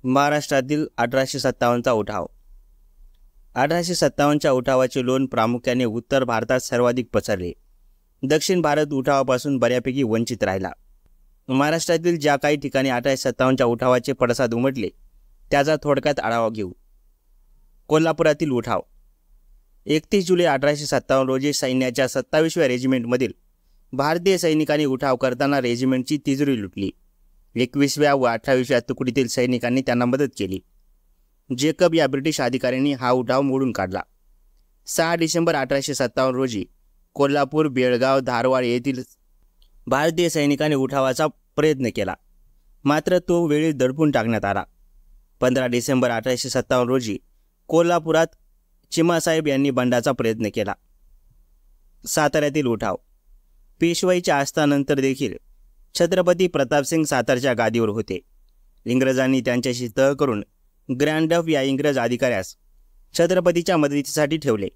महाराष्ट्रातील 1857चा उठाव. 1857च्या उठावाचे लोण प्रामुख्याने उत्तर भारतात सर्वाधिक पसरले. दक्षिण भारत उठावापासून बऱ्यापैकी वंचित राहिला. महाराष्ट्रातील ज्या काही ठिकाणी 1857च्या उठावाचे पडसाद उमटले त्याचा थोडक्यात आढावा घेऊ. कोल्हापुरातील उठाव. 31 जुलै 1857 रोजी सैन्याच्या 27व्या रेजिमेंटमधील भारतीय सैनिकांनी उठाव करताना रेजिमेंटची तिजोरी लुटली. 21व्या व 28व्या तुकडीतील सैनिकांनी त्यांना मदत केली. जेकब या ब्रिटिश अधिकाऱ्यांनी हा उठाव मोडून काढला. 6 डिसेंबर 1857 रोजी कोल्हापूर, बेळगाव, धारवाड येथील भारतीय सैनिकांनी उठावाचा प्रयत्न केला, मात्र तो वेळी दडपून टाकण्यात आला. 15 डिसेंबर 1857 रोजी कोल्हापुरात चिमासाहेब यांनी बंडाचा प्रयत्न केला. साताऱ्यातील उठाव. पेशवाईच्या आस्थानंतर देखील छत्रपती प्रतापसिंग सातारच्या गादीवर होते. इंग्रजांनी त्यांच्याशी तह करून ग्रँड डफ या इंग्रज अधिकाऱ्यास छत्रपतीच्या मदतीसाठी ठेवले.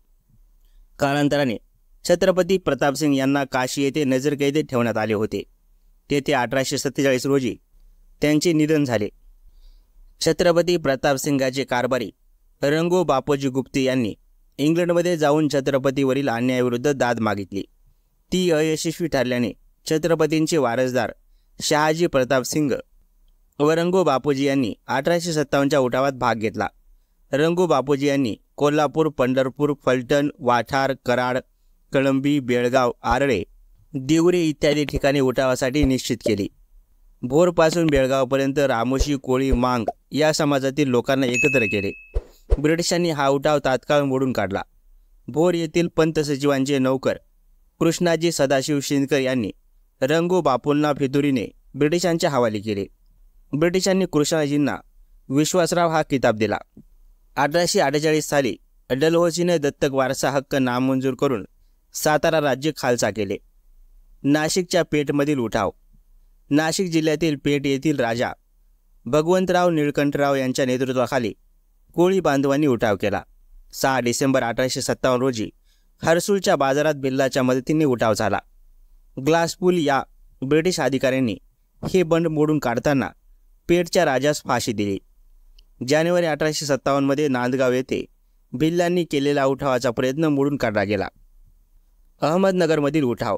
कालांतराने छत्रपती प्रतापसिंग यांना काशी येथे नजरकैदेत ठेवण्यात आले होते. तेथे 1847 रोजी त्यांचे निधन झाले. छत्रपती प्रतापसिंगाचे कारभारी रंगो बापोजी गुप्ते यांनी इंग्लंडमध्ये जाऊन छत्रपतीवरील अन्यायाविरुद्ध दाद मागितली. ती अयशस्वी ठरल्याने छत्रपतींचे वारसदार शहाजी प्रतापसिंग व रंगो बापोजी यांनी 1857च्या उठावात भाग घेतला. रंगो बापोजी यांनी कोल्हापूर, पंढरपूर, फलटण, वाठार, कराड, कळंबी, बेळगाव, आरळे, दिवरे इत्यादी ठिकाणी उठावासाठी निश्चित केली. भोरपासून बेळगावपर्यंत रामोशी, कोळी, मांग या समाजातील लोकांना एकत्र केले. ब्रिटिशांनी हा उठाव तात्काळ मोडून काढला. भोर येथील पंत सचिवांचे नौकर कृष्णाजी सदाशिव शिंदकर यांनी रंगो बापूंना फितुरीने ब्रिटिशांच्या हवाली केले. ब्रिटिशांनी कृष्णाजींना विश्वासराव हा किताब दिला. 1848 साली डलहौसीने दत्तक वारसा हक्क नामंजूर करून सातारा राज्य खालसा केले. नाशिकच्या पेठमधील उठाव. नाशिक जिल्ह्यातील पेठ येथील राजा भगवंतराव निळकंठराव यांच्या नेतृत्वाखाली कोळी बांधवांनी उठाव केला. 6 डिसेंबर 1857 रोजी हर्सुलच्या बाजारात भिल्लाच्या मदतीने उठाव झाला. ग्लासपूल या ब्रिटिश अधिकाऱ्यांनी हे बंड मोडून काढताना पेठच्या राजास फाशी दिली. जानेवारी 1857 मध्ये नांदगाव येथे भिल्लांनी केलेला उठावाचा प्रयत्न मोडून काढला गेला. अहमदनगरमधील उठाव.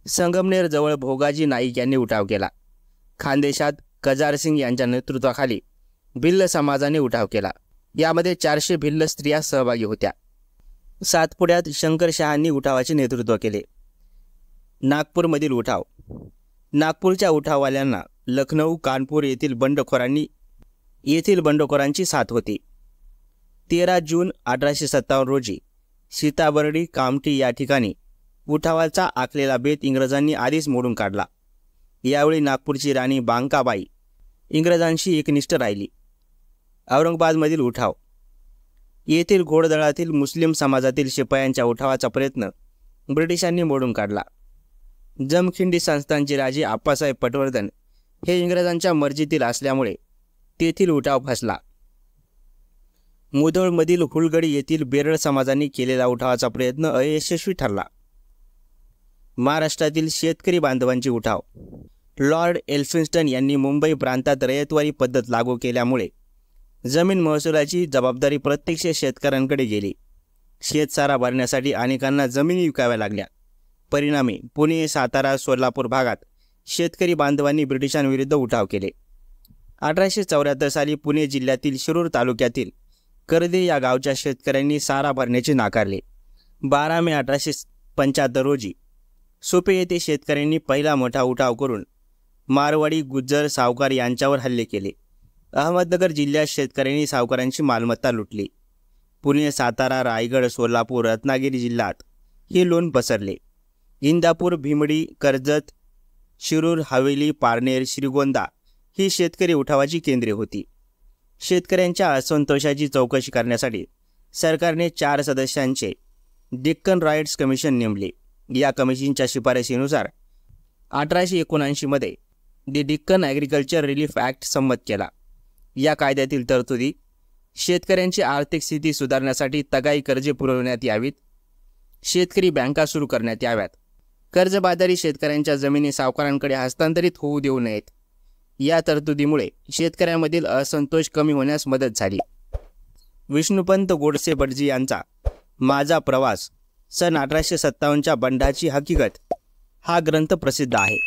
संगमनेरजवळ भोगाजी नाईक यांनी उठाव केला. खानदेशात कजारसिंग यांच्या नेतृत्वाखाली भिल्ल समाजाने उठाव केला. यामध्ये 400 भिल्ल स्त्रिया सहभागी होत्या. सातपुड्यात शंकरशहांनी उठावाचे नेतृत्व केले. नागपूरमधील उठाव. नागपूरच्या उठाववाल्यांना लखनौ, कानपूर येथील बंडखोरांची साथ होती. 13 जून 1857 रोजी सीताबर्डी, कामठी या ठिकाणी उठावाचा आखलेला बेत इंग्रजांनी आधीच मोडून काढला. यावेळी नागपूरची राणी बांकाबाई इंग्रजांशी एकनिष्ठ राहिली. औरंगाबादमधील उठाव. येथील घोडदळातील मुस्लिम समाजातील शिपायांच्या उठावाचा प्रयत्न ब्रिटिशांनी मोडून काढला. जमखिंडी संस्थानचे राजे आप्पासाहेब पटवर्धन हे इंग्रजांच्या मर्जीतील असल्यामुळे तेथील उठाव फसला. मुधोळमधील हुलगडी येथील बेरळ समाजांनी केलेला उठावाचा प्रयत्न अयशस्वी ठरला. महाराष्ट्रातील शेतकरी बांधवांचे उठाव. लॉर्ड एल्फिन्स्टन यांनी मुंबई प्रांतात रयतवारी पद्धत लागू केल्यामुळे जमीन महसुलाची जबाबदारी प्रत्यक्ष शेतकऱ्यांकडे गेली. शेतसारा भरण्यासाठी अनेकांना जमिनी विकाव्या लागल्या. परिणामी पुणे, सातारा, सोलापूर भागात शेतकरी बांधवांनी ब्रिटिशांविरुद्ध उठाव केले. 1874 साली पुणे जिल्ह्यातील शिरूर तालुक्यातील करदे या गावच्या शेतकऱ्यांनी सारा भरण्याचे नाकारले. 12 मे 1875 रोजी सुपे येथे शेतकऱ्यांनी पहिला मोठा उठाव करून मारवाडी, गुज्जर, सावकार यांच्यावर हल्ले केले. अहमदनगर जिल्ह्यात शेतकऱ्यांनी सावकारांची मालमत्ता लुटली. पुणे, सातारा, रायगड, सोलापूर, रत्नागिरी जिल्ह्यात हे लोण पसरले. इंदापूर, भीमडी, कर्जत, शिरूर, हवेली, पारनेर, श्रीगोंदा ही शेतकरी उठावाची केंद्रे होती. शेतकऱ्यांच्या असंतोषाची चौकशी करण्यासाठी सरकारने 4 सदस्यांचे डेक्कन राईट्स कमिशन नेमले. या कमिशनच्या शिफारशीनुसार 1879 मध्ये the Deccan agriculture relief act संमत केला. या कायद्यातील तरतुदी शेतकऱ्यांची आर्थिक स्थिती सुधारण्यासाठी तगाई कर्जे पुरवण्यात यावीत, शेतकरी बँका सुरू करण्यात याव्यात, कर्जबाजारी शेतकऱ्यांच्या जमिनी सावकारांकडे हस्तांतरित होऊ देऊ नयेत, या तरतुदीमुळे शेतकऱ्यांमधील असंतोष कमी होण्यास मदत झाली. विष्णुपंत गोडसे भटजी यांचा माझा प्रवास सन 1857च्या बंडाची हकीकत हा ग्रंथ प्रसिद्ध आहे.